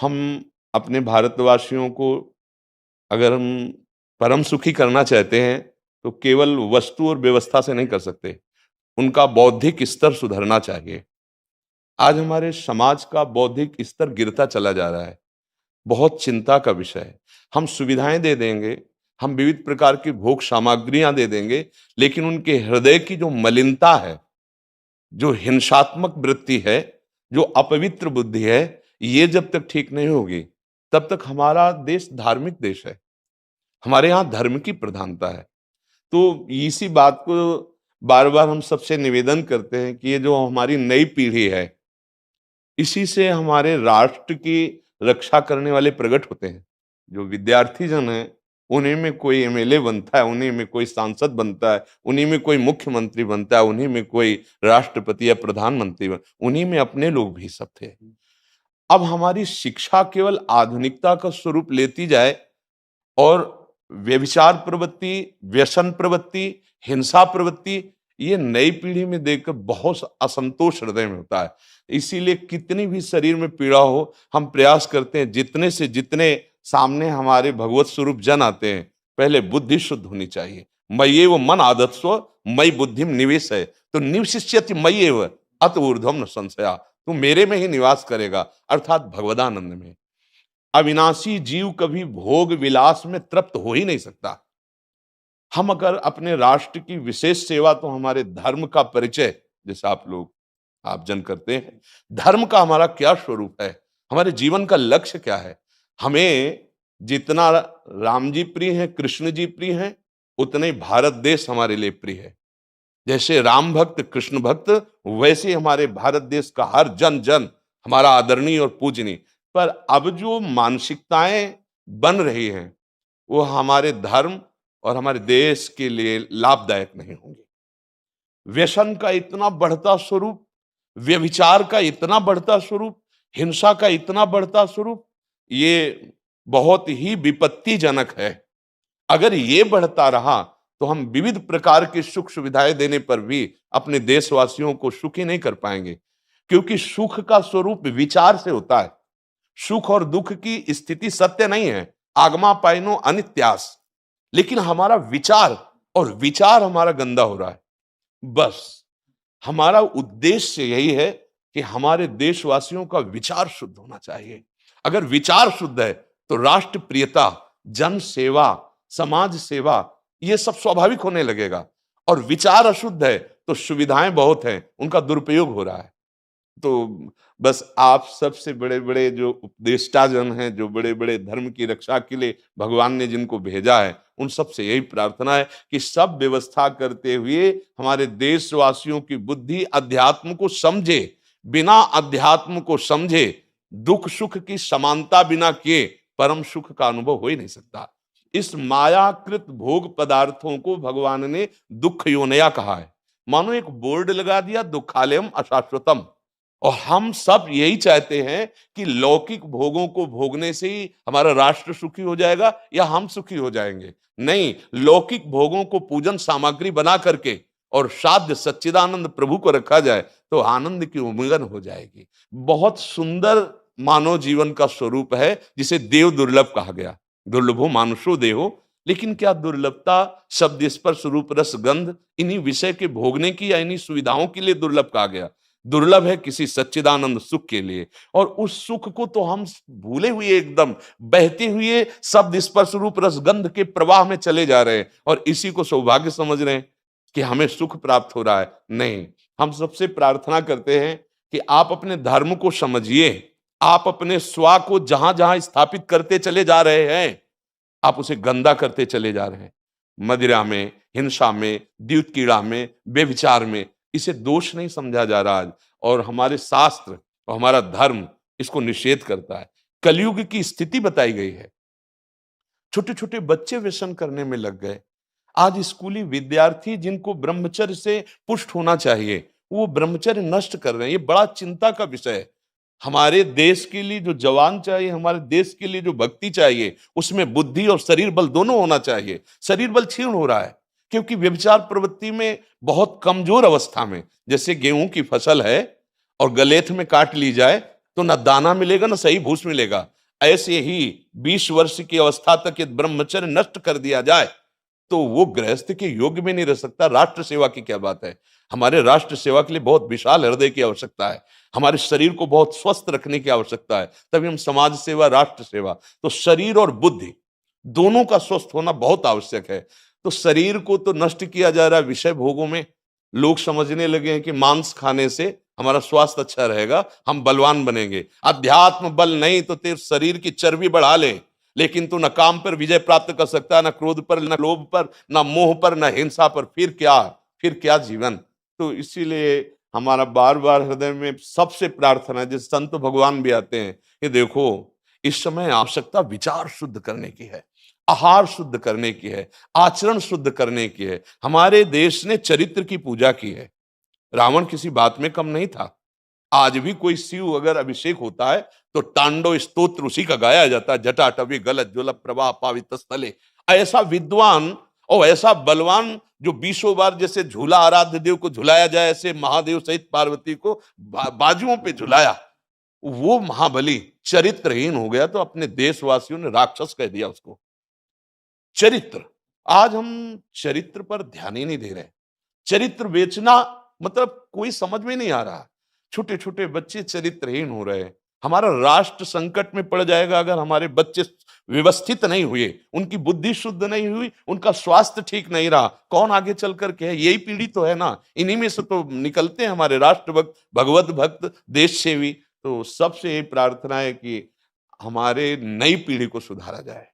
हम अपने भारतवासियों को अगर हम परम सुखी करना चाहते हैं, तो केवल वस्तु और व्यवस्था से नहीं कर सकते। उनका बौद्धिक स्तर सुधरना चाहिए। आज हमारे समाज का बौद्धिक स्तर गिरता चला जा रहा है। बहुत चिंता का विषय है। हम सुविधाएं दे देंगे, हम विविध प्रकार की भोग सामग्रियां दे देंगे, लेकिन उनके हृदय की जो मलिनता है, जो हिंसात्मक वृत्ति है, जो अपवित्र बुद्धि है, ये जब तक ठीक नहीं होगी, तब तक हमारा देश धार्मिक देश है। हमारे यहाँ धर्म की प्रधानता है। तो इसी बात को बार-बार हम सबसे निवेदन करते हैं कि ये जो हमारी नई पीढ़ी है, इसी से हमारे राष्ट्र की रक्षा करने वाले प्रकट होते हैं। जो विद्यार्थी जन हैं, उन्हीं में कोई एमएलए बनता है, उन्हीं में कोई सांसद बनता है, उन्हीं में कोई मुख्यमंत्री बनता है, उन्हीं में कोई राष्ट्रपति या प्रधानमंत्री उन्हीं में अपने लोग भी सब थे। अब हमारी शिक्षा केवल आधुनिकता का स्वरूप लेती जाए और व्यभिचार प्रवृत्ति, व्यसन प्रवृत्ति, हिंसा प्रवृत्ति, ये नई पीढ़ी में देखकर बहुत असंतोष हृदय में होता है। इसीलिए कितनी भी शरीर में पीड़ा हो, हम प्रयास करते हैं जितने से जितने सामने हमारे भगवत स्वरूप जन आते हैं, पहले बुद्धि शुद्ध होनी चाहिए। मय्येव मन आदत्स्व मयि बुद्धिम निवेशय, तो निवशिष्यति मय्येव अत ऊर्ध्वम न संशया, तू मेरे में ही निवास करेगा, अर्थात भगवदानंद में। अविनाशी जीव कभी भोग विलास में तृप्त हो ही नहीं सकता। हम अगर अपने राष्ट्र की विशेष सेवा, तो हमारे धर्म का परिचय, जैसे आप जन करते हैं, धर्म का हमारा क्या स्वरूप है, हमारे जीवन का लक्ष्य क्या है। हमें जितना राम जी प्रिय हैं, कृष्ण जी प्रिय हैं, उतने ही भारत देश हमारे लिए प्रिय है। जैसे राम भक्त, कृष्ण भक्त, वैसे हमारे भारत देश का हर जन जन हमारा आदरणीय और पूजनीय। पर अब जो मानसिकताएं बन रही हैं, वो हमारे धर्म और हमारे देश के लिए लाभदायक नहीं होंगी। व्यसन का इतना बढ़ता स्वरूप, व्यभिचार का इतना बढ़ता स्वरूप, हिंसा का इतना बढ़ता स्वरूप, ये बहुत ही विपत्तिजनक है। अगर ये बढ़ता रहा, तो हम विविध प्रकार की सुख सुविधाएं देने पर भी अपने देशवासियों को सुखी नहीं कर पाएंगे, क्योंकि सुख का स्वरूप विचार से होता है। सुख और दुख की स्थिति सत्य नहीं है, आगमा पाइनो अनित्यास, लेकिन हमारा विचार, और विचार हमारा गंदा हो रहा है। बस हमारा उद्देश्य यही है कि हमारे देशवासियों का विचार शुद्ध होना चाहिए। अगर विचार शुद्ध है, तो राष्ट्र प्रियता, जन सेवा, समाज सेवा, ये सब स्वाभाविक होने लगेगा। और विचार अशुद्ध है, तो सुविधाएं बहुत हैं, उनका दुरुपयोग हो रहा है। तो बस आप सबसे बड़े-बड़े जो उपदेष्टा जन हैं, जो बड़े-बड़े धर्म की रक्षा के लिए भगवान ने जिनको भेजा है, उन सबसे यही प्रार्थना है कि सब व्यवस्था करते हुए हमारे देशवासियों की बुद्धि अध्यात्म को समझे। बिना अध्यात्म को समझे, दुख सुख की समानता बिना किए परम सुख का अनुभव हो ही नहीं सकता। इस मायाकृत भोग पदार्थों को भगवान ने दुख योनया कहा है। मानो एक बोर्ड लगा दिया, दुखालयम अशाश्वतम। और हम सब यही चाहते हैं कि लौकिक भोगों को भोगने से ही हमारा राष्ट्र सुखी हो जाएगा या हम सुखी हो जाएंगे। नहीं, लौकिक भोगों को पूजन सामग्री बना करके और साध्य सच्चिदानंद प्रभु को रखा जाए, तो आनंद की उमंगन हो जाएगी। बहुत सुंदर मानव जीवन का स्वरूप है, जिसे देव दुर्लभ कहा गया। दुर्लभो मानुषो देहो, लेकिन क्या दुर्लभता शब्द स्पर्श रूप रस गंध इन्हीं विषय के भोगने की या इन्हीं सुविधाओं के लिए दुर्लभ कहा गया? दुर्लभ है किसी सच्चिदानंद सुख के लिए। और उस सुख को तो हम भूले हुए, एकदम बहते हुए शब्द स्पर्श रूप रसगंध के प्रवाह में चले जा रहे हैं, और इसी को सौभाग्य समझ रहे हैं कि हमें सुख प्राप्त हो रहा है। नहीं, हम सबसे प्रार्थना करते हैं कि आप अपने धर्म को समझिए। आप अपने स्वा को जहां जहां स्थापित करते चले जा रहे हैं, आप उसे गंदा करते चले जा रहे हैं। मदिरा में, हिंसा में, द्यूत कीड़ा में, व्यभिचार में, इसे दोष नहीं समझा जा रहा आज। और हमारे शास्त्र और हमारा धर्म इसको निषेध करता है। कलयुग की स्थिति बताई गई है। छोटे छोटे बच्चे व्यसन करने में लग गए। आज स्कूली विद्यार्थी जिनको ब्रह्मचर्य से पुष्ट होना चाहिए, वो ब्रह्मचर्य नष्ट कर रहे हैं। ये बड़ा चिंता का विषय है। हमारे देश के लिए जो जवान चाहिए, हमारे देश के लिए जो भक्ति चाहिए, उसमें बुद्धि और शरीर बल दोनों होना चाहिए। शरीर बल क्षीण हो रहा है, क्योंकि व्यभिचार प्रवृत्ति में बहुत कमजोर अवस्था में, जैसे गेहूं की फसल है और गलेथ में काट ली जाए, तो ना दाना मिलेगा, ना सही भूस मिलेगा। ऐसे ही 20 वर्ष की अवस्था तक यदि ब्रह्मचर्य नष्ट कर दिया जाए, तो वो गृहस्थ के योग्य में नहीं रह सकता। राष्ट्र सेवा की क्या बात है? हमारे राष्ट्र सेवा के लिए बहुत विशाल हृदय की आवश्यकता है। हमारे शरीर को बहुत स्वस्थ रखने की आवश्यकता है, तभी हम समाज सेवा, राष्ट्र सेवा। तो शरीर और बुद्धि दोनों का स्वस्थ होना बहुत आवश्यक है। तो शरीर को तो नष्ट किया जा रहा है विषय भोगों में। लोग समझने लगे हैं कि मांस खाने से हमारा स्वास्थ्य अच्छा रहेगा, हम बलवान बनेंगे। अध्यात्म बल नहीं तो तेरे शरीर की चर्बी बढ़ा ले, लेकिन तू न काम पर विजय प्राप्त कर सकता, न क्रोध पर, न लोभ पर, न मोह पर, न हिंसा पर। फिर क्या जीवन। तो इसीलिए हमारा बार बार हृदय में सबसे प्रार्थना है, जिस संत भगवान भी आते हैं कि देखो, इस समय आवश्यकता विचार शुद्ध करने की है, आहार शुद्ध करने की है, आचरण शुद्ध करने की है। हमारे देश ने चरित्र की पूजा की है। रावण किसी बात में कम नहीं था। आज भी कोई शिव अगर अभिषेक होता है तो तांडव स्तोत्र उसी का गाया जाता है। जटाटवी गलत ज्वल प्रभा पावित स्थले। ऐसा विद्वान और ऐसा बलवान जो 20 बार जैसे झूला आराध्य देव को झुलाया जाए, ऐसे महादेव सहित पार्वती को बाजुओं पे झुलाया, वो महाबली चरित्रहीन हो गया, तो अपने देशवासियों ने राक्षस कह दिया उसको। चरित्र, आज हम चरित्र पर ध्यान ही नहीं दे रहे। चरित्र बेचना मतलब कोई समझ में नहीं आ रहा। छोटे छोटे बच्चे चरित्रहीन हो रहे हैं। हमारा राष्ट्र संकट में पड़ जाएगा अगर हमारे बच्चे व्यवस्थित नहीं हुए, उनकी बुद्धि शुद्ध नहीं हुई, उनका स्वास्थ्य ठीक नहीं रहा। कौन आगे चल कर के है? यही पीढ़ी तो है ना। इन्हीं में से तो निकलते हैं हमारे राष्ट्र भक्त, भगवत भक्त, देश सेवी। तो सबसे यही प्रार्थना है कि हमारे नई पीढ़ी को सुधारा जाए।